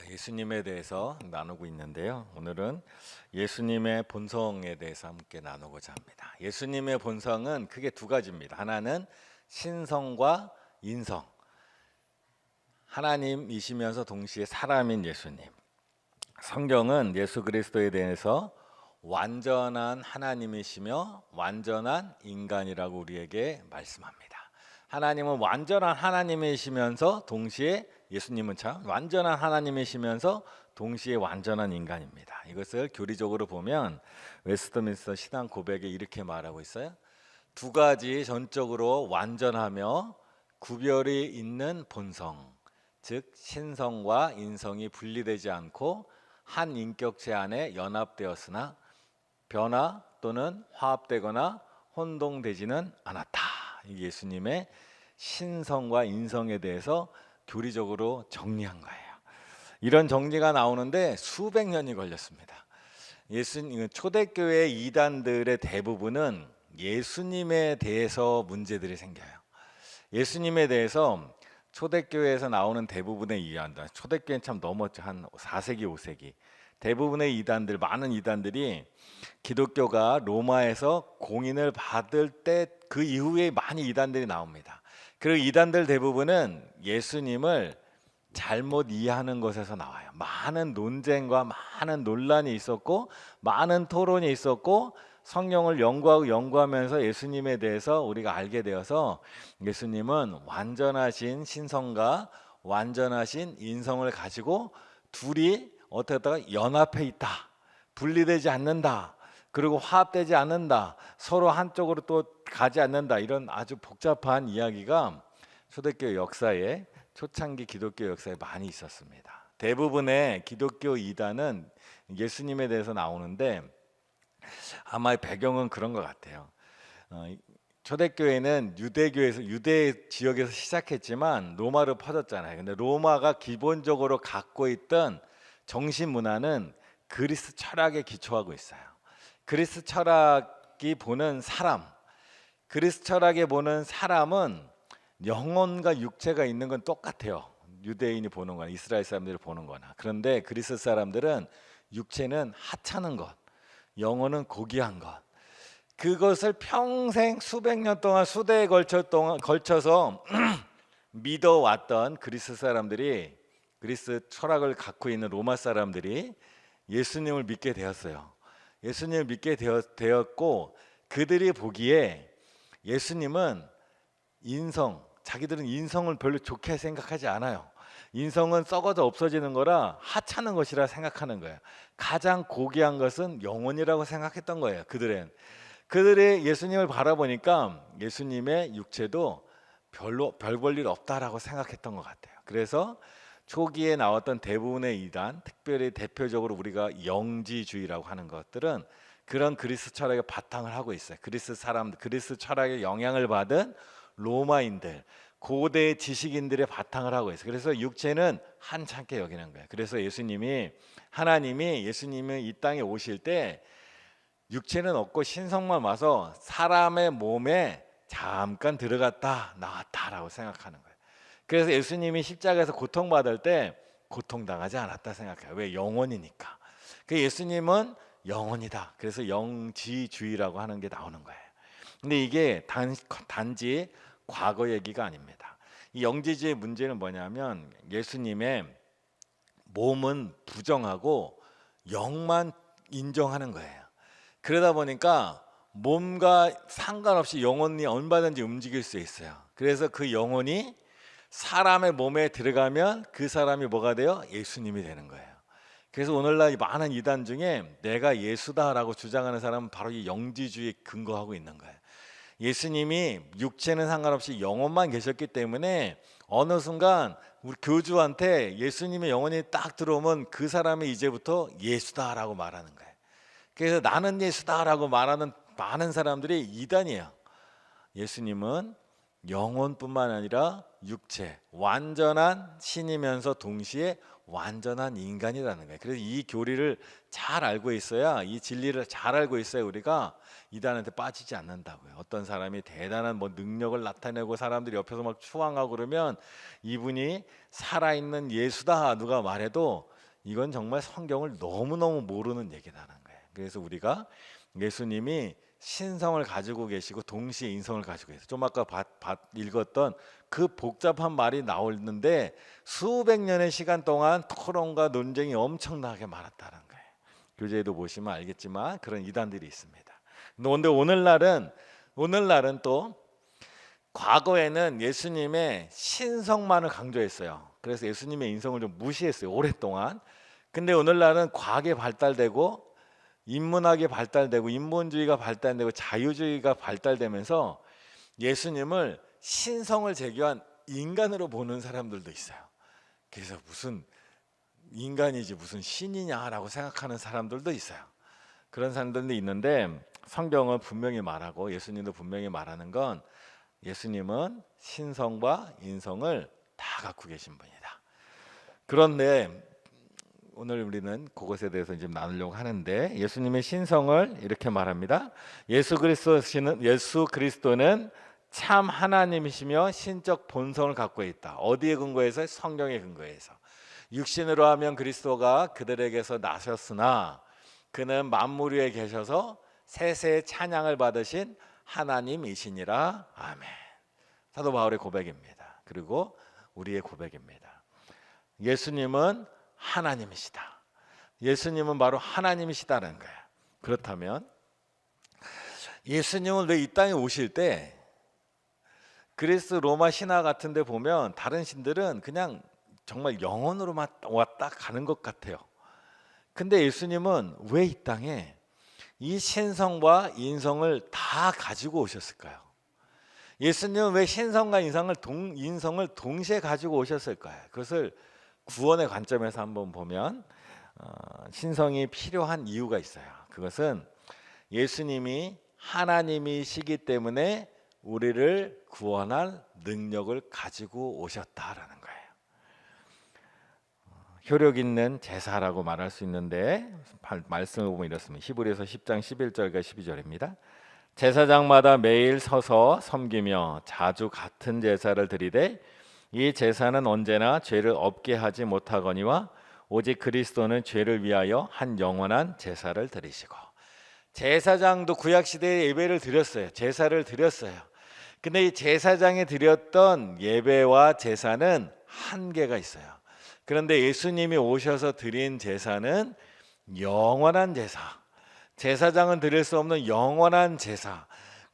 예수님에 대해서 나누고 있는데요. 오늘은 예수님의 본성에 대해서 함께 나누고자 합니다. 예수님의 본성은 크게 두 가지입니다. 하나는 신성과 인성. 하나님이시면서 동시에 사람인 예수님. 성경은 예수 그리스도에 대해서 완전한 하나님이시며 완전한 인간이라고 우리에게 말씀합니다. 하나님은 완전한 하나님이시면서 동시에 예수님은 참 완전한 하나님이시면서 동시에 완전한 인간입니다. 이것을 교리적으로 보면 웨스트민스터 신앙 고백에 이렇게 말하고 있어요. 두 가지 전적으로 완전하며 구별이 있는 본성, 즉 신성과 인성이 분리되지 않고 한 인격체 안에 연합되었으나 변화 또는 화합되거나 혼동되지는 않았다. 예수님의 신성과 인성에 대해서 교리적으로 정리한 거예요. 이런 정리가 나오는데 수백 년이 걸렸습니다. 초대교회 이단들의 대부분은 예수님에 대해서 문제들이 생겨요. 예수님에 대해서 초대교회에서 나오는 대부분의 이단들, 초대교회는 참 넘었죠. 한 4세기, 5세기. 대부분의 이단들, 많은 이단들이 기독교가 로마에서 공인을 받을 때 그 이후에 많이 이단들이 나옵니다. 그리고 이단들 대부분은 예수님을 잘못 이해하는 것에서 나와요. 많은 논쟁과 많은 논란이 있었고 많은 토론이 있었고 성경을 연구하면서 예수님에 대해서 우리가 알게 되어서 예수님은 완전하신 신성과 완전하신 인성을 가지고 둘이 어떻게 하다가 연합해 있다. 분리되지 않는다. 그리고 화합되지 않는다. 서로 한쪽으로 또 가지 않는다. 이런 아주 복잡한 이야기가 초대교회 역사에 초창기 기독교 역사에 많이 있었습니다. 대부분의 기독교 이단은 예수님에 대해서 나오는데 아마 배경은 그런 것 같아요. 초대교회는 유대교에서 유대 지역에서 시작했지만 로마로 퍼졌잖아요. 근데 로마가 기본적으로 갖고 있던 정신 문화는 그리스 철학에 기초하고 있어요. 그리스 철학이 보는 사람, 그리스 철학에 보는 사람은 영혼과 육체가 있는 건 똑같아요. 유대인이 보는 거나 이스라엘 사람들이 보는 거나. 그런데 그리스 사람들은 육체는 하찮은 것, 영혼은 고귀한 것. 그것을 평생 수백 년 동안 수대에 걸쳐서 믿어왔던 그리스 사람들이, 그리스 철학을 갖고 있는 로마 사람들이 예수님을 믿게 되었어요. 예수님을 믿게 되었고 그들이 보기에 예수님은 자기들은 인성을 별로 좋게 생각하지 않아요. 인성은 썩어져 없어지는 거라 하찮은 것이라 생각하는 거예요. 가장 고귀한 것은 영혼이라고 생각했던 거예요. 그들의 예수님을 바라보니까 예수님의 육체도 별로 별 볼 일 없다라고 생각했던 것 같아요. 그래서 초기에 나왔던 대부분의 이단, 특별히 대표적으로 우리가 영지주의라고 하는 것들은 그런 그리스 철학에 바탕을 하고 있어요. 그리스 철학에 영향을 받은 로마인들, 고대 지식인들의 바탕을 하고 있어요. 그래서 육체는 한찮게 여기는 거예요. 그래서 하나님이 예수님이 이 땅에 오실 때 육체는 없고 신성만 와서 사람의 몸에 잠깐 들어갔다 나왔다라고 생각하는 거예요. 그래서 예수님이 십자가에서 고통받을 때 고통당하지 않았다 생각해요. 왜? 영원이니까. 예수님은 영원이다. 그래서 영지주의라고 하는 게 나오는 거예요. 근데 이게 단지 과거 얘기가 아닙니다. 이 영지주의 문제는 뭐냐면 예수님의 몸은 부정하고 영만 인정하는 거예요. 그러다 보니까 몸과 상관없이 영혼이 얼마든지 움직일 수 있어요. 그래서 그 영혼이 사람의 몸에 들어가면 그 사람이 뭐가 돼요? 예수님이 되는 거예요. 그래서 오늘날 많은 이단 중에 내가 예수다라고 주장하는 사람은 바로 이 영지주의에 근거하고 있는 거예요. 예수님이 육체는 상관없이 영혼만 계셨기 때문에 어느 순간 우리 교주한테 예수님의 영혼이 딱 들어오면 그 사람이 이제부터 예수다라고 말하는 거예요. 그래서 나는 예수다라고 말하는 많은 사람들이 이단이에요. 예수님은 영혼뿐만 아니라 육체, 완전한 신이면서 동시에 완전한 인간이라는 거예요. 그래서 이 교리를 잘 알고 있어야, 이 진리를 잘 알고 있어야 우리가 이단한테 빠지지 않는다고요. 어떤 사람이 대단한 뭐 능력을 나타내고 사람들이 옆에서 막 추앙하고 그러면 이분이 살아있는 예수다 누가 말해도 이건 정말 성경을 너무너무 모르는 얘기라는 거예요. 그래서 우리가 예수님이 신성을 가지고 계시고 동시에 인성을 가지고 계세요. 좀 아까 읽었던 그 복잡한 말이 나오는데 수백 년의 시간 동안 토론과 논쟁이 엄청나게 많았다는 거예요. 교재에도 보시면 알겠지만 그런 이단들이 있습니다. 그런데 오늘날은 또 과거에는 예수님의 신성만을 강조했어요. 그래서 예수님의 인성을 좀 무시했어요, 오랫동안. 근데 오늘날은 과학이 발달되고 인문학이 발달되고 인본주의가 발달되고 자유주의가 발달되면서 예수님을 신성을 제거한 인간으로 보는 사람들도 있어요. 그래서 무슨 인간이지 무슨 신이냐라고 생각하는 사람들도 있어요. 그런 사람들도 있는데 성경은 분명히 말하고 예수님도 분명히 말하는 건 예수님은 신성과 인성을 다 갖고 계신 분이다. 그런데 오늘 우리는 그것에 대해서 지금 나누려고 하는데 예수님의 신성을 이렇게 말합니다. 예수 그리스도는 참 하나님이시며 신적 본성을 갖고 있다. 어디에 근거해서? 성경에 근거해서. 육신으로 하면 그리스도가 그들에게서 나셨으나 그는 만물 위에 계셔서 세세의 찬양을 받으신 하나님이시니라. 아멘. 사도 바울의 고백입니다. 그리고 우리의 고백입니다. 예수님은 하나님이시다. 예수님은 바로 하나님이시다는 거예요. 그렇다면 예수님은 왜 이 땅에 오실 때 그리스 로마 신화 같은 데 보면 다른 신들은 그냥 정말 영혼으로만 왔다 가는 것 같아요. 근데 예수님은 왜 이 땅에 이 신성과 인성을 다 가지고 오셨을까요? 예수님은 왜 신성과 인성을 동시에 가지고 오셨을까요? 그것을 구원의 관점에서 한번 보면 신성이 필요한 이유가 있어요. 그것은 예수님이 하나님이시기 때문에 우리를 구원할 능력을 가지고 오셨다라는 거예요. 효력 있는 제사라고 말할 수 있는데 말씀을 보면 이렇습니다. 히브리서 10장 11절과 12절입니다. 제사장마다 매일 서서 섬기며 자주 같은 제사를 드리되 이 제사는 언제나 죄를 없게 하지 못하거니와 오직 그리스도는 죄를 위하여 한 영원한 제사를 드리시고. 제사장도 구약시대에 예배를 드렸어요. 제사를 드렸어요. 근데 이 제사장이 드렸던 예배와 제사는 한계가 있어요. 그런데 예수님이 오셔서 드린 제사는 영원한 제사. 제사장은 드릴 수 없는 영원한 제사,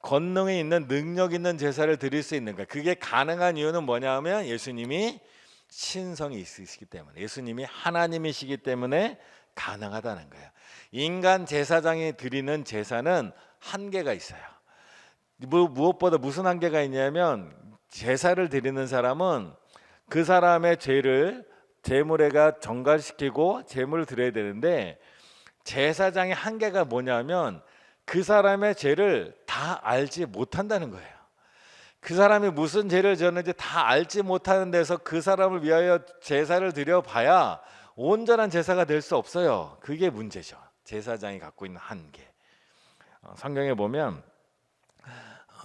권능이 있는 능력 있는 제사를 드릴 수 있는 거예요. 그게 가능한 이유는 뭐냐면 예수님이 신성이 있으시기 때문에, 예수님이 하나님이시기 때문에 가능하다는 거예요. 인간 제사장이 드리는 제사는 한계가 있어요. 무엇보다 무슨 한계가 있냐면 제사를 드리는 사람은 그 사람의 죄를 제물에가 전갈시키고 제물을 드려야 되는데 제사장의 한계가 뭐냐면 그 사람의 죄를 다 알지 못한다는 거예요. 그 사람이 무슨 죄를 지었는지 다 알지 못하는 데서 그 사람을 위하여 제사를 드려봐야 온전한 제사가 될 수 없어요. 그게 문제죠. 제사장이 갖고 있는 한계. 성경에 보면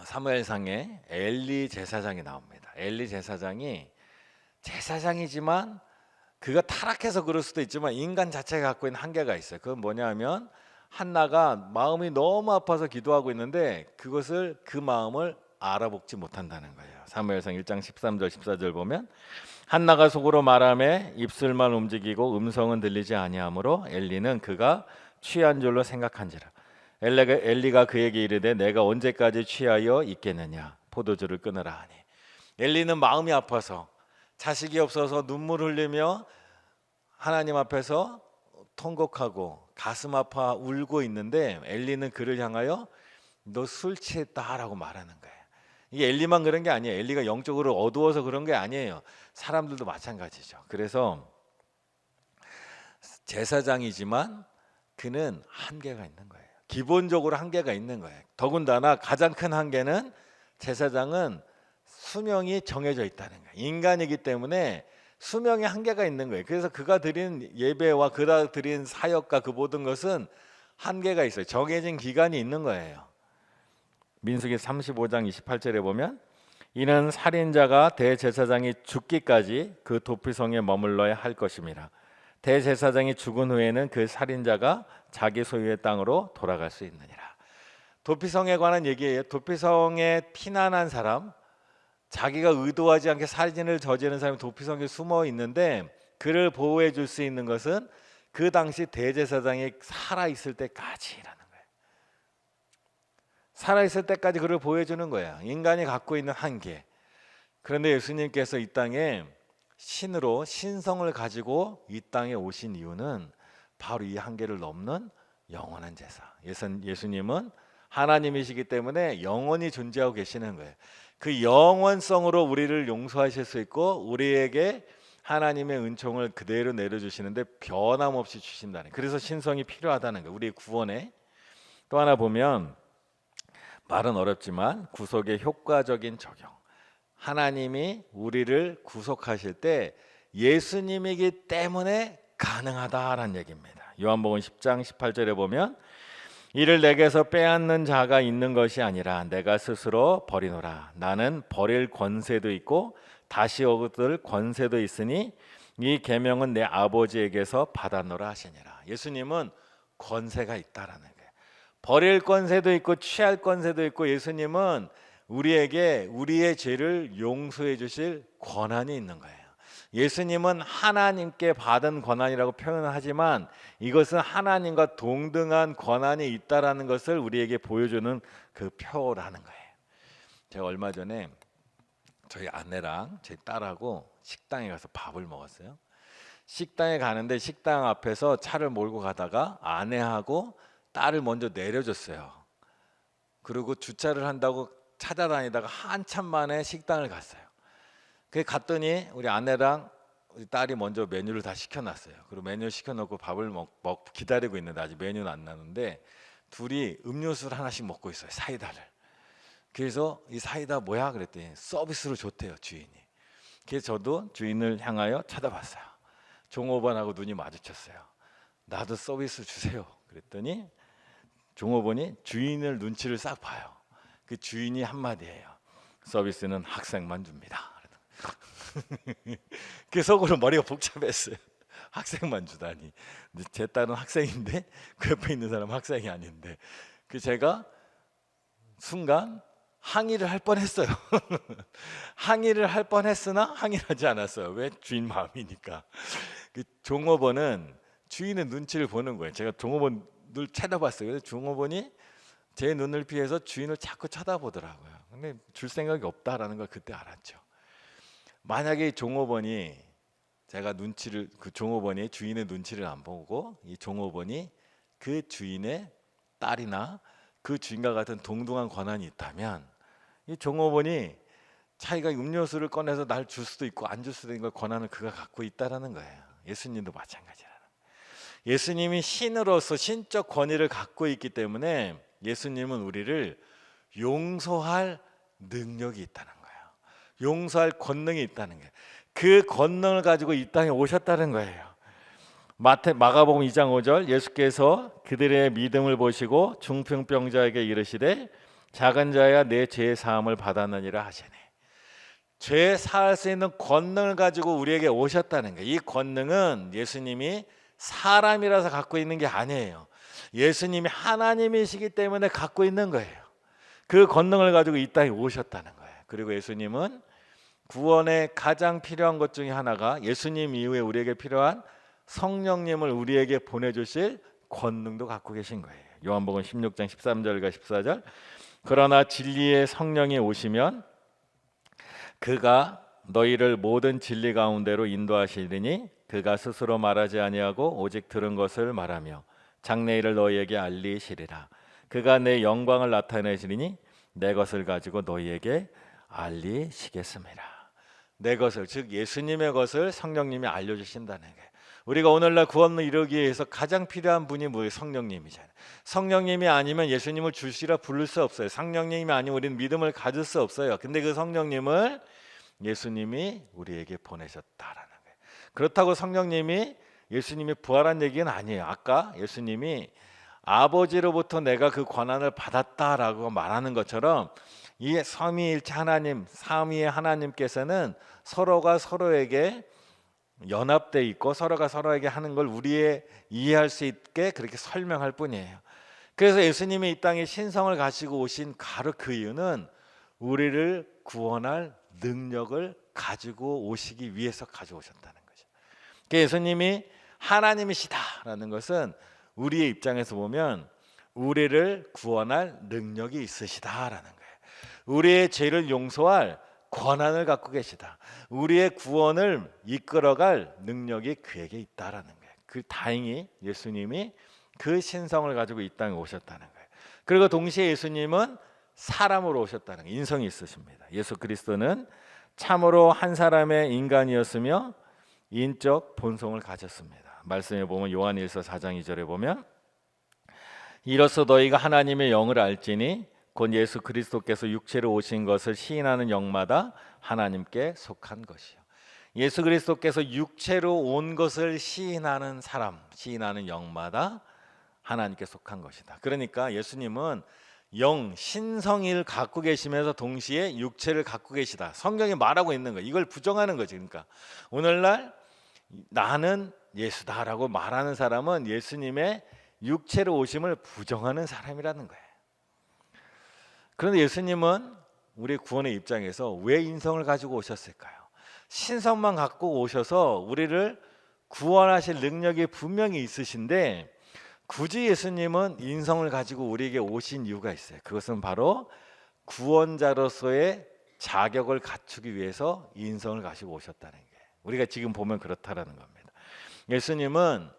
사무엘상에 엘리 제사장이 나옵니다. 엘리 제사장이 제사장이지만 그가 타락해서 그럴 수도 있지만 인간 자체가 갖고 있는 한계가 있어요. 그건 뭐냐면 한나가 마음이 너무 아파서 기도하고 있는데 그 마음을 알아보지 못한다는 거예요. 사무엘상 1장 13절 14절 보면 한나가 속으로 말하며 입술만 움직이고 음성은 들리지 아니하므로 엘리는 그가 취한 줄로 생각한지라. 엘리가 그에게 이르되 내가 언제까지 취하여 있겠느냐 포도주를 끊으라 하니. 엘리는 마음이 아파서 자식이 없어서 눈물 흘리며 하나님 앞에서 통곡하고 가슴 아파 울고 있는데 엘리는 그를 향하여 너 술 취했다라고 말하는 거예요. 이게 엘리만 그런 게 아니에요. 엘리가 영적으로 어두워서 그런 게 아니에요. 사람들도 마찬가지죠. 그래서 제사장이지만 그는 한계가 있는 거예요. 기본적으로 한계가 있는 거예요. 더군다나 가장 큰 한계는 제사장은 수명이 정해져 있다는 거예요. 인간이기 때문에 수명의 한계가 있는 거예요. 그래서 그가 드린 예배와 그가 드린 사역과 그 모든 것은 한계가 있어요. 정해진 기간이 있는 거예요. 민수기 35장 28절에 보면 이는 살인자가 대제사장이 죽기까지 그 도피성에 머물러야 할 것임이라. 대제사장이 죽은 후에는 그 살인자가 자기 소유의 땅으로 돌아갈 수 있느니라. 도피성에 관한 얘기예요. 도피성에 피난한 사람, 자기가 의도하지 않게 살인을 저지르는 사람이 도피성에 숨어 있는데 그를 보호해 줄 수 있는 것은 그 당시 대제사장이 살아있을 때까지라는 거예요. 살아있을 때까지 그를 보호해 주는 거예요. 인간이 갖고 있는 한계. 그런데 예수님께서 이 땅에 신으로 신성을 가지고 이 땅에 오신 이유는 바로 이 한계를 넘는 영원한 제사. 예수님은 하나님이시기 때문에 영원히 존재하고 계시는 거예요. 그 영원성으로 우리를 용서하실 수 있고 우리에게 하나님의 은총을 그대로 내려주시는데 변함없이 주신다는 거예요. 그래서 신성이 필요하다는 거예요. 우리의 구원에. 또 하나 보면 말은 어렵지만 구속의 효과적인 적용. 하나님이 우리를 구속하실 때 예수님이기 때문에 가능하다라는 얘기입니다. 요한복음 10장 18절에 보면 이를 내게서 빼앗는 자가 있는 것이 아니라 내가 스스로 버리노라. 나는 버릴 권세도 있고 다시 얻을 권세도 있으니 이 계명은 내 아버지에게서 받았노라 하시니라. 예수님은 권세가 있다라는 거예요. 버릴 권세도 있고 취할 권세도 있고 예수님은 우리에게 우리의 죄를 용서해 주실 권한이 있는 거예요. 예수님은 하나님께 받은 권한이라고 표현을 하지만 이것은 하나님과 동등한 권한이 있다라는 것을 우리에게 보여주는 그 표라는 거예요. 제가 얼마 전에 저희 아내랑 제 딸하고 식당에 가서 밥을 먹었어요. 식당에 가는데 식당 앞에서 차를 몰고 가다가 아내하고 딸을 먼저 내려줬어요. 그리고 주차를 한다고 찾아다니다가 한참 만에 식당을 갔어요. 그 갔더니 우리 아내랑 우리 딸이 먼저 메뉴를 다 시켜놨어요. 그리고 메뉴 시켜놓고 밥을 먹 기다리고 있는데 아직 메뉴는 안 나는데 둘이 음료수를 하나씩 먹고 있어요. 사이다를. 그래서 이 사이다 뭐야? 그랬더니 서비스로 줬대요, 주인이. 그래서 저도 주인을 향하여 쳐다봤어요. 종업원하고 눈이 마주쳤어요. 나도 서비스 주세요. 그랬더니 종업원이 주인을 눈치를 싹 봐요. 그 주인이 한마디예요. 서비스는 학생만 줍니다. 그 속으로 머리가 복잡했어요. 학생만 주다니. 근데 제 딸은 학생인데 그 옆에 있는 사람은 학생이 아닌데 그 제가 순간 항의를 할 뻔했어요. 항의를 할 뻔했으나 항의를 하지 않았어요. 왜? 주인 마음이니까. 그 종업원은 주인의 눈치를 보는 거예요. 제가 종업원을 쳐다봤어요. 그래서 종업원이 제 눈을 피해서 주인을 자꾸 쳐다보더라고요. 근데 줄 생각이 없다라는 걸 그때 알았죠. 만약에 종업원이 그 종업원이 주인의 눈치를 안 보고 이 종업원이 그 주인의 딸이나 그 주인과 같은 동등한 권한이 있다면 이 종업원이 자기가 음료수를 꺼내서 날 줄 수도 있고 안 줄 수도 있는 권한을 그가 갖고 있다라는 거예요. 예수님도 마찬가지라는 거예요. 예수님이 신으로서 신적 권위를 갖고 있기 때문에 예수님은 우리를 용서할 능력이 있다는 거예요. 용서할 권능이 있다는 거예요. 그 권능을 가지고 이 땅에 오셨다는 거예요. 마가복음 2장 5절 예수께서 그들의 믿음을 보시고 중풍병자에게 이르시되 작은 자야 내 죄 사함을 받았느니라 하시네. 죄 사할 수 있는 권능을 가지고 우리에게 오셨다는 거예요. 이 권능은 예수님이 사람이라서 갖고 있는 게 아니에요. 예수님이 하나님이시기 때문에 갖고 있는 거예요. 그 권능을 가지고 이 땅에 오셨다는 거예요. 그리고 예수님은 구원에 가장 필요한 것 중에 하나가 예수님 이후에 우리에게 필요한 성령님을 우리에게 보내주실 권능도 갖고 계신 거예요. 요한복음 16장 13절과 14절 그러나 진리의 성령이 오시면 그가 너희를 모든 진리 가운데로 인도하시리니 그가 스스로 말하지 아니하고 오직 들은 것을 말하며 장래일을 너희에게 알리시리라. 그가 내 영광을 나타내시리니 내 것을 가지고 너희에게 알리시겠습니다. 내 것을 즉 예수님의 것을 성령님이 알려주신다는 거예요. 우리가 오늘날 구원을 이루기 위해서 가장 필요한 분이 뭐예요? 성령님이잖아요. 성령님이 아니면 예수님을 주시라 부를 수 없어요. 성령님이 아니면 우리는 믿음을 가질 수 없어요. 근데 그 성령님을 예수님이 우리에게 보내셨다라는 거예요. 그렇다고 성령님이 예수님이 부활한 얘기는 아니에요. 아까 예수님이 아버지로부터 내가 그 권한을 받았다라고 말하는 것처럼 이 삼위일체 하나님, 삼위의 하나님께서는 서로가 서로에게 연합돼 있고 서로가 서로에게 하는 걸 우리의 이해할 수 있게 그렇게 설명할 뿐이에요. 그래서 예수님이 이 땅에 신성을 가지고 오신 바로 그 이유는 우리를 구원할 능력을 가지고 오시기 위해서 가져오셨다는 거죠. 예수님이 하나님이시다라는 것은 우리의 입장에서 보면 우리를 구원할 능력이 있으시다라는 거예요. 우리의 죄를 용서할 권한을 갖고 계시다. 우리의 구원을 이끌어갈 능력이 그에게 있다라는 거예요. 그 다행히 예수님이 그 신성을 가지고 이 땅에 오셨다는 거예요. 그리고 동시에 예수님은 사람으로 오셨다는 거예요. 인성이 있으십니다. 예수 그리스도는 참으로 한 사람의 인간이었으며 인적 본성을 가졌습니다. 말씀에 보면 요한일서 4장 2절에 보면 이로써 너희가 하나님의 영을 알지니 곧 예수 그리스도께서 육체로 오신 것을 시인하는 영마다 하나님께 속한 것이요. 예수 그리스도께서 육체로 온 것을 시인하는 사람, 시인하는 영마다 하나님께 속한 것이다. 그러니까 예수님은 영, 신성을 갖고 계시면서 동시에 육체를 갖고 계시다. 성경이 말하고 있는 거예요. 이걸 부정하는 거지. 그러니까 오늘날 나는 예수다라고 말하는 사람은 예수님의 육체로 오심을 부정하는 사람이라는 거예요. 그런데 예수님은 우리 구원의 입장에서 왜 인성을 가지고 오셨을까요? 신성만 갖고 오셔서 우리를 구원하실 능력이 분명히 있으신데 굳이 예수님은 인성을 가지고 우리에게 오신 이유가 있어요. 그것은 바로 구원자로서의 자격을 갖추기 위해서 인성을 가지고 오셨다는 게 우리가 지금 보면 그렇다라는 겁니다. 예수님은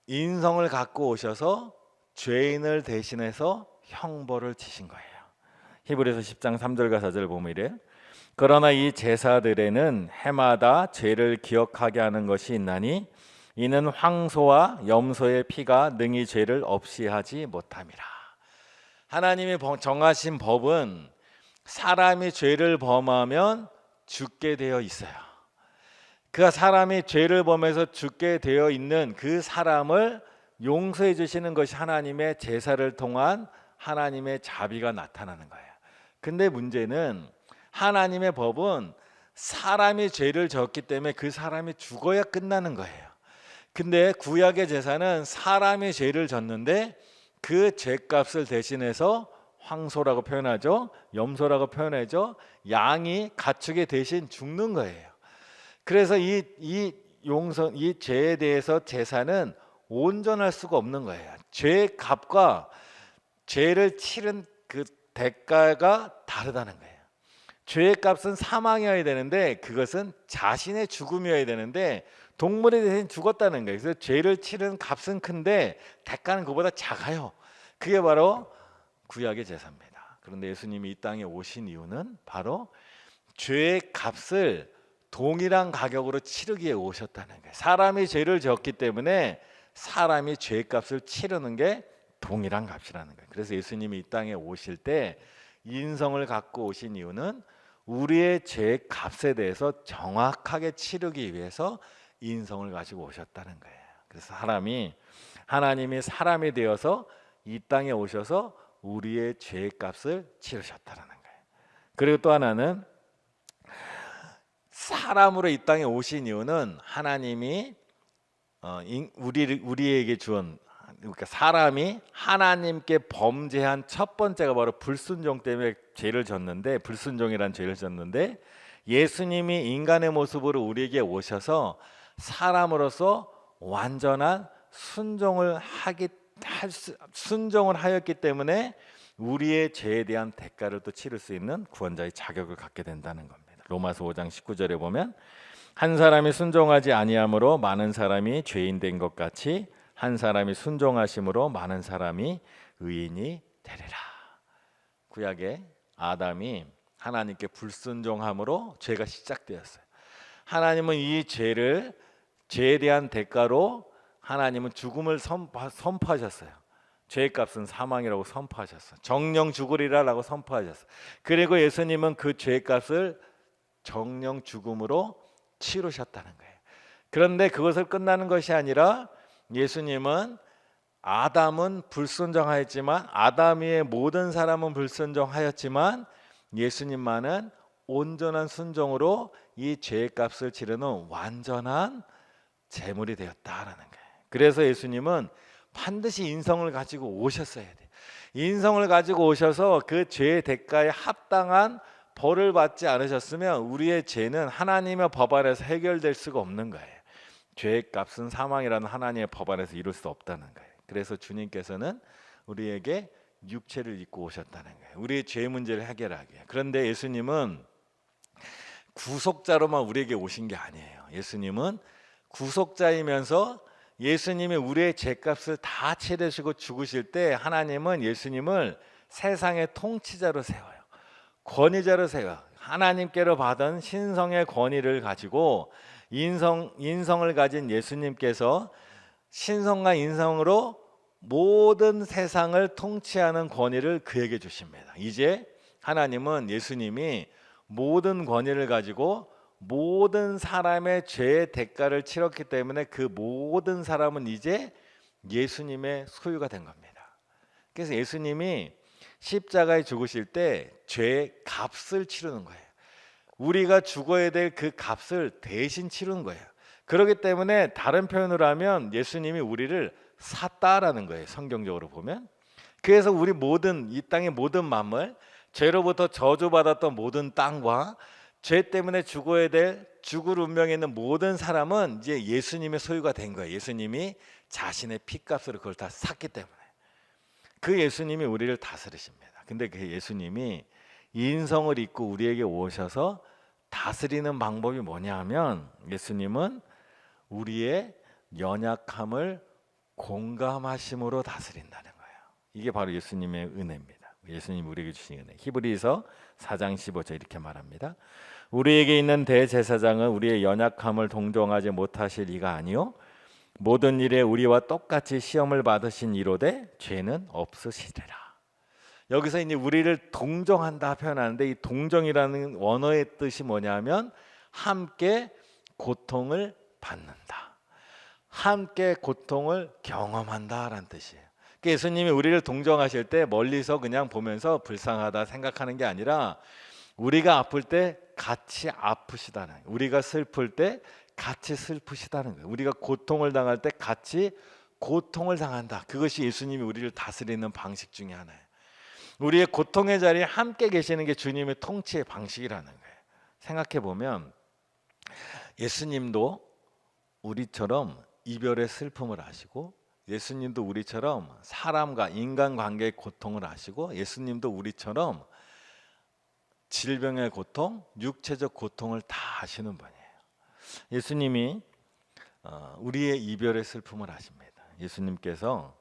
인성을 갖고 오셔서 죄인을 대신해서 형벌을 지신 거예요. 히브리서 10장 3절과 4절 보면 이래요. 그러나 이 제사들에는 해마다 죄를 기억하게 하는 것이 있나니 이는 황소와 염소의 피가 능히 죄를 없이 하지 못함이라. 하나님이 정하신 법은 사람이 죄를 범하면 죽게 되어 있어요. 그 사람이 죄를 범해서 죽게 되어 있는 그 사람을 용서해 주시는 것이 하나님의 제사를 통한 하나님의 자비가 나타나는 거예요. 근데 문제는 하나님의 법은 사람이 죄를 졌기 때문에 그 사람이 죽어야 끝나는 거예요. 근데 구약의 제사는 사람이 죄를 졌는데 그 죄값을 대신해서 황소라고 표현하죠. 염소라고 표현하죠. 양이 가축의 대신 죽는 거예요. 그래서 이 죄에 대해서 제사는 온전할 수가 없는 거예요. 죄의 값과 죄를 치른 그 대가가 다르다는 거예요. 죄의 값은 사망이어야 되는데 그것은 자신의 죽음이어야 되는데 동물에 대해 죽었다는 거예요. 그래서 죄를 치른 값은 큰데 대가는 그보다 작아요. 그게 바로 구약의 제사입니다. 그런데 예수님이 이 땅에 오신 이유는 바로 죄의 값을 동일한 가격으로 치르기 위해 오셨다는 거예요. 사람이 죄를 졌기 때문에 사람이 죄값을 치르는 게 동일한 값이라는 거예요. 그래서 예수님이 이 땅에 오실 때 인성을 갖고 오신 이유는 우리의 죄값에 대해서 정확하게 치르기 위해서 인성을 가지고 오셨다는 거예요. 그래서 하나님이 사람이 되어서 이 땅에 오셔서 우리의 죄값을 치르셨다는 거예요. 그리고 또 하나는 사람으로 이 땅에 오신 이유는 하나님이 우리에게 주은 그러니까 사람이 하나님께 범죄한 첫 번째가 바로 불순종 때문에 죄를 졌는데 불순종이란 죄를 졌는데 예수님이 인간의 모습으로 우리에게 오셔서 사람으로서 완전한 순종을 하였기 때문에 우리의 죄에 대한 대가를 또 치를 수 있는 구원자의 자격을 갖게 된다는 겁니다. 로마서 5장 19절에 보면 한 사람이 순종하지 아니함으로 많은 사람이 죄인 된 것 같이 한 사람이 순종하심으로 많은 사람이 의인이 되리라. 구약의 아담이 하나님께 불순종함으로 죄가 시작되었어요. 하나님은 이 죄를 죄에 대한 대가로 하나님은 죽음을 선포하셨어요. 죄의 값은 사망이라고 선포하셨어. 정령 죽으리라라고 선포하셨어. 그리고 예수님은 그 죄의 값을 정령 죽음으로 치르셨다는 거예요. 그런데 그것을 끝나는 것이 아니라 예수님은 아담은 불순종하였지만 아담 위의 모든 사람은 불순종하였지만 예수님만은 온전한 순종으로 이 죄의 값을 치르는 완전한 제물이 되었다라는 거예요. 그래서 예수님은 반드시 인성을 가지고 오셨어야 돼. 인성을 가지고 오셔서 그 죄의 대가에 합당한 벌을 받지 않으셨으면 우리의 죄는 하나님의 법 안에서 해결될 수가 없는 거예요. 죄의 값은 사망이라는 하나님의 법 안에서 이룰 수 없다는 거예요. 그래서 주님께서는 우리에게 육체를 입고 오셨다는 거예요. 우리의 죄 문제를 해결하기 위해. 그런데 예수님은 구속자로만 우리에게 오신 게 아니에요. 예수님은 구속자이면서 예수님이 우리의 죄값을 다 치르시고 죽으실 때 하나님은 예수님을 세상의 통치자로 세워요. 권위자로 세워요. 하나님께로 받은 신성의 권위를 가지고 인성을 가진 예수님께서 신성과 인성으로 모든 세상을 통치하는 권위를 그에게 주십니다. 이제 하나님은 예수님이 모든 권위를 가지고 모든 사람의 죄의 대가를 치렀기 때문에 그 모든 사람은 이제 예수님의 소유가 된 겁니다. 그래서 예수님이 십자가에 죽으실 때 죄의 값을 치르는 거예요. 우리가 죽어야 될 그 값을 대신 치르는 거예요. 그렇기 때문에 다른 표현으로 하면 예수님이 우리를 샀다라는 거예요. 성경적으로 보면. 그래서 우리 모든 이 땅의 모든 만물, 죄로부터 저주받았던 모든 땅과 죄 때문에 죽어야 될 죽을 운명에 있는 모든 사람은 이제 예수님의 소유가 된 거예요. 예수님이 자신의 피값으로 그걸 다 샀기 때문에. 그 예수님이 우리를 다스리십니다. 근데 그 예수님이 인성을 입고 우리에게 오셔서 다스리는 방법이 뭐냐 하면 예수님은 우리의 연약함을 공감하심으로 다스린다는 거예요. 이게 바로 예수님의 은혜입니다. 예수님 우리에게 주신 은혜. 히브리서 4장 15절 이렇게 말합니다. 우리에게 있는 대제사장은 우리의 연약함을 동정하지 못하실 이가 아니요 모든 일에 우리와 똑같이 시험을 받으신 이로되 죄는 없으시리라. 여기서 이제 우리를 동정한다 표현하는데 이 동정이라는 원어의 뜻이 뭐냐면 함께 고통을 받는다. 함께 고통을 경험한다라는 뜻이에요. 그러니까 예수님이 우리를 동정하실 때 멀리서 그냥 보면서 불쌍하다 생각하는 게 아니라 우리가 아플 때 같이 아프시다는 거예요. 우리가 슬플 때 같이 슬프시다는 거예요. 우리가 고통을 당할 때 같이 고통을 당한다. 그것이 예수님이 우리를 다스리는 방식 중에 하나예요. 우리의 고통의 자리에 함께 계시는 게 주님의 통치의 방식이라는 거예요. 생각해 보면 예수님도 우리처럼 이별의 슬픔을 아시고 예수님도 우리처럼 사람과 인간관계의 고통을 아시고 예수님도 우리처럼 질병의 고통, 육체적 고통을 다 아시는 분이에요. 예수님이 우리의 이별의 슬픔을 아십니다. 예수님께서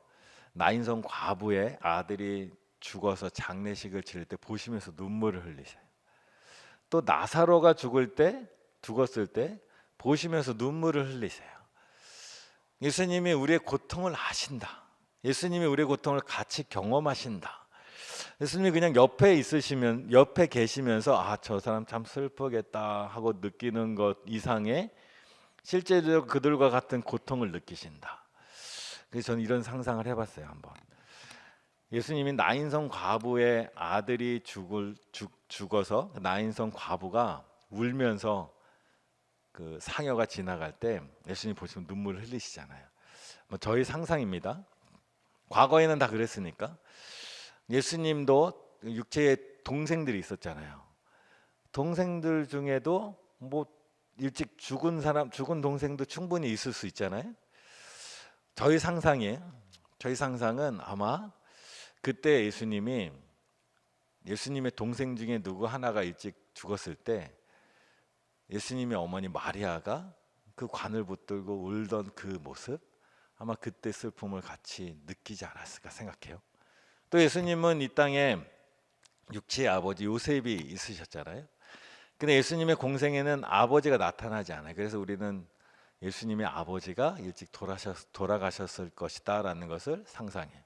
나인성 과부의 아들이 죽어서 장례식을 치를 때 보시면서 눈물을 흘리셔요. 또 나사로가 죽었을 때 보시면서 눈물을 흘리세요. 예수님이 우리의 고통을 아신다. 예수님이 우리의 고통을 같이 경험하신다. 예수님이 그냥 옆에 계시면서 아, 저 사람 참 슬프겠다 하고 느끼는 것 이상의 실제로 그들과 같은 고통을 느끼신다. 그래서 저는 이런 상상을 해봤어요. 한번 예수님이 나인성 과부의 아들이 죽어서 나인성 과부가 울면서 그 상여가 지나갈 때 예수님 보시면 눈물을 흘리시잖아요. 저희 상상입니다. 과거에는 다 그랬으니까. 예수님도 육체에 동생들이 있었잖아요. 동생들 중에도 뭐 일찍 죽은 동생도 충분히 있을 수 있잖아요. 저희 상상은 아마 그때 예수님의 동생 중에 누구 하나가 일찍 죽었을 때 예수님의 어머니 마리아가 그 관을 붙들고 울던 그 모습, 아마 그때 슬픔을 같이 느끼지 않았을까 생각해요. 또 예수님은 이 땅에 육체의 아버지 요셉이 있으셨잖아요. 근데 예수님의 공생에는 아버지가 나타나지 않아요. 그래서 우리는 예수님의 아버지가 일찍 돌아가셨을 것이다라는 것을 상상해요.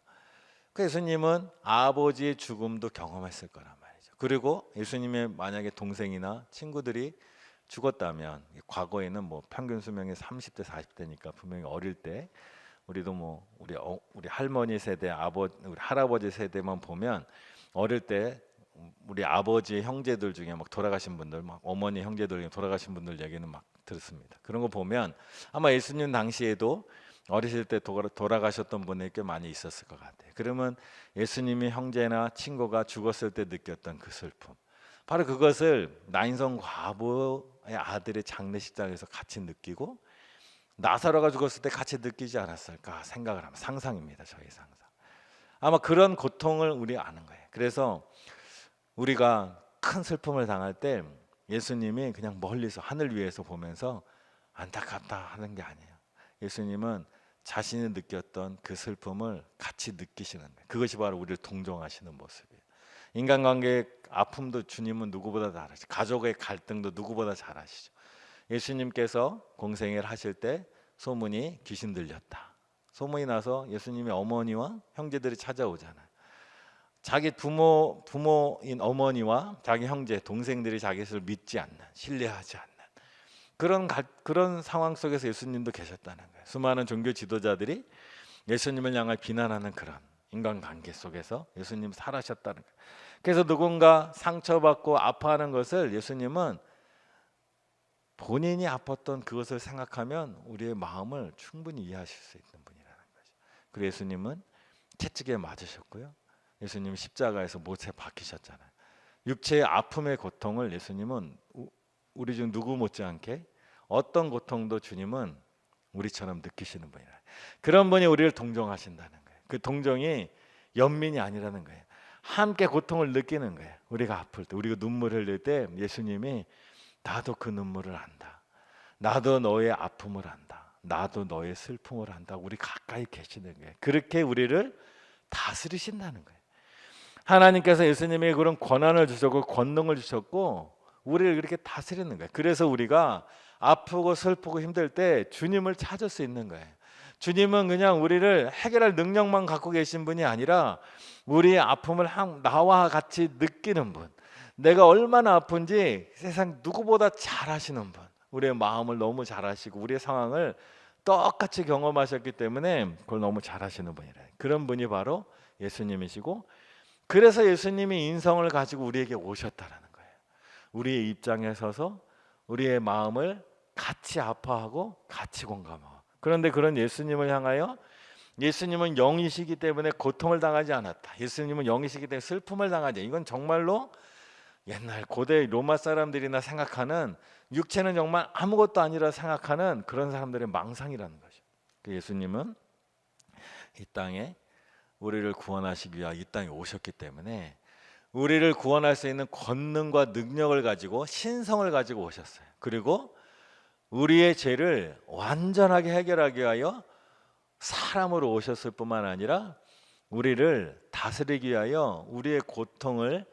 그 예수님은 아버지의 죽음도 경험했을 거란 말이죠. 그리고 예수님의 만약에 동생이나 친구들이 죽었다면, 과거에는 뭐 평균 수명이 30대 40대니까 분명히 어릴 때, 우리도 뭐 우리 할머니 세대, 우리 할아버지 세대만 보면 어릴 때 우리 아버지의 형제들 중에 막 돌아가신 분들, 막 어머니 형제들 중에 돌아가신 분들 얘기는 막 들었습니다. 그런 거 보면 아마 예수님 당시에도 어리실 때 돌아가셨던 분이 꽤 많이 있었을 것 같아요. 그러면 예수님의 형제나 친구가 죽었을 때 느꼈던 그 슬픔, 바로 그것을 나인성 과부의 아들의 장례식장에서 같이 느끼고 나사로가 죽었을 때 같이 느끼지 않았을까 생각을 하면, 상상입니다. 저희 상상. 아마 그런 고통을 우리 아는 거예요. 그래서 우리가 큰 슬픔을 당할 때 예수님이 그냥 멀리서 하늘 위에서 보면서 안타깝다 하는 게 아니에요. 예수님은 자신이 느꼈던 그 슬픔을 같이 느끼시는 거예요. 그것이 바로 우리를 동정하시는 모습이에요. 인간관계의 아픔도 주님은 누구보다 잘 아시죠. 가족의 갈등도 누구보다 잘 아시죠. 예수님께서 공생애를 하실 때 소문이 귀신 들렸다, 소문이 나서 예수님의 어머니와 형제들이 찾아오잖아요. 자기 부모인 어머니와 자기 형제, 동생들이 자기를 믿지 않는, 신뢰하지 않는 그런 상황 속에서 예수님도 계셨다는 거예요. 수많은 종교 지도자들이 예수님을 향해 비난하는 그런 인간관계 속에서 예수님 살아셨다는 거예요. 그래서 누군가 상처받고 아파하는 것을 예수님은 본인이 아팠던 그것을 생각하면 우리의 마음을 충분히 이해하실 수 있는 분이라는 거죠. 그리고 예수님은 채찍에 맞으셨고요. 예수님 십자가에서 못에 박히셨잖아요. 육체의 아픔의 고통을 예수님은 우리 중 누구 못지않게 어떤 고통도 주님은 우리처럼 느끼시는 분이라. 그런 분이 우리를 동정하신다는 거예요. 그 동정이 연민이 아니라는 거예요. 함께 고통을 느끼는 거예요. 우리가 아플 때, 우리가 눈물 흘릴 때 예수님이 나도 그 눈물을 안다, 나도 너의 아픔을 안다, 나도 너의 슬픔을 안다, 우리 가까이 계시는 거예요. 그렇게 우리를 다스리신다는 거예요. 하나님께서 예수님에게 그런 권한을 주셨고 권능을 주셨고 우리를 그렇게 다스리는 거예요. 그래서 우리가 아프고 슬프고 힘들 때 주님을 찾을 수 있는 거예요. 주님은 그냥 우리를 해결할 능력만 갖고 계신 분이 아니라 우리의 아픔을 나와 같이 느끼는 분, 내가 얼마나 아픈지 세상 누구보다 잘 아시는 분, 우리의 마음을 너무 잘 아시고 우리의 상황을 똑같이 경험하셨기 때문에 그걸 너무 잘 아시는 분이라. 그런 분이 바로 예수님이시고, 그래서 예수님이 인성을 가지고 우리에게 오셨다라는 거예요. 우리의 입장에 서서 우리의 마음을 같이 아파하고 같이 공감하고. 그런데 그런 예수님을 향하여, 예수님은 영이시기 때문에 고통을 당하지 않았다, 예수님은 영이시기 때문에 슬픔을 당하지, 이건 정말로 옛날 고대 로마 사람들이나 생각하는, 육체는 정말 아무것도 아니라 생각하는 그런 사람들의 망상이라는 거죠. 그 예수님은 이 땅에 우리를 구원하시기 위하여 이 땅에 오셨기 때문에 우리를 구원할 수 있는 권능과 능력을 가지고, 신성을 가지고 오셨어요. 그리고 우리의 죄를 완전하게 해결하기 위하여 사람으로 오셨을 뿐만 아니라 우리를 다스리기 위하여 우리의 고통을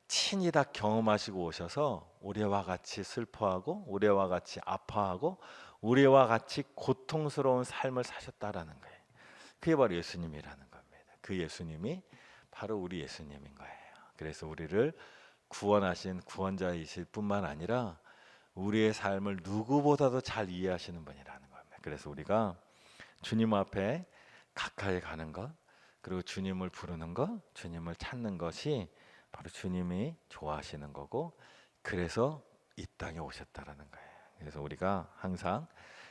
친히 다 경험하시고 오셔서 우리와 같이 슬퍼하고 우리와 같이 아파하고 우리와 같이 고통스러운 삶을 사셨다라는 거예요. 그게 바로 예수님이라는 겁니다. 그 예수님이 바로 우리 예수님인 거예요. 그래서 우리를 구원하신 구원자이실 뿐만 아니라 우리의 삶을 누구보다도 잘 이해하시는 분이라는 겁니다. 그래서 우리가 주님 앞에 가까이 가는 것, 그리고 주님을 부르는 것, 주님을 찾는 것이 바로 주님이 좋아하시는 거고, 그래서 이 땅에 오셨다라는 거예요. 그래서 우리가 항상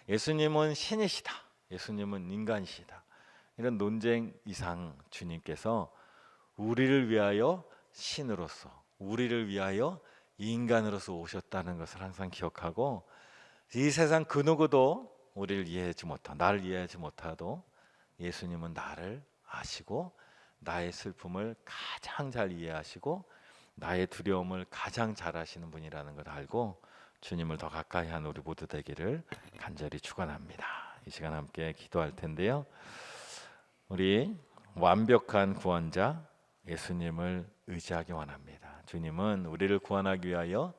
예수님은 신이시다, 예수님은 인간이시다, 이런 논쟁 이상 주님께서 우리를 위하여 신으로서, 우리를 위하여 인간으로서 오셨다는 것을 항상 기억하고, 이 세상 그 누구도 우리를 이해하지 못하, 나를 이해하지 못하도 예수님은 나를 아시고 나의 슬픔을 가장 잘 이해하시고 나의 두려움을 가장 잘 아시는 분이라는 걸 알고 주님을 더 가까이 하는 우리 모두 되기를 간절히 축원합니다. 이 시간 함께 기도할 텐데요, 우리 완벽한 구원자 예수님을 의지하기 원합니다. 주님은 우리를 구원하기 위하여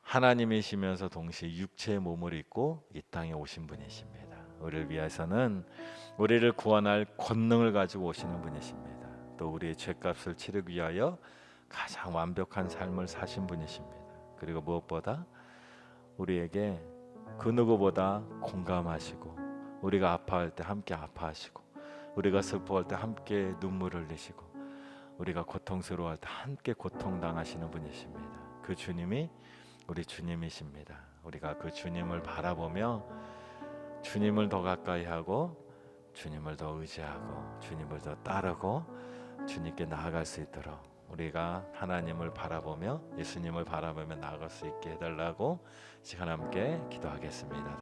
하나님이시면서 동시에 육체의 몸을 입고 이 땅에 오신 분이십니다. 우리를 위해서는 우리를 구원할 권능을 가지고 오시는 분이십니다. 또 우리의 죄값을 치르기 위하여 가장 완벽한 삶을 사신 분이십니다. 그리고 무엇보다 우리에게 그 누구보다 공감하시고, 우리가 아파할 때 함께 아파하시고, 우리가 슬퍼할 때 함께 눈물을 흘리시고, 우리가 고통스러워할 때 함께 고통당하시는 분이십니다. 그 주님이 우리 주님이십니다. 우리가 그 주님을 바라보며 주님을 더 가까이 하고, 주님을 더 의지하고, 주님을 더 따르고 주님께 나아갈 수 있도록 우리가 하나님을 바라보며 예수님을 바라보며 나아갈 수 있게 해달라고 시간 함께 기도하겠습니다.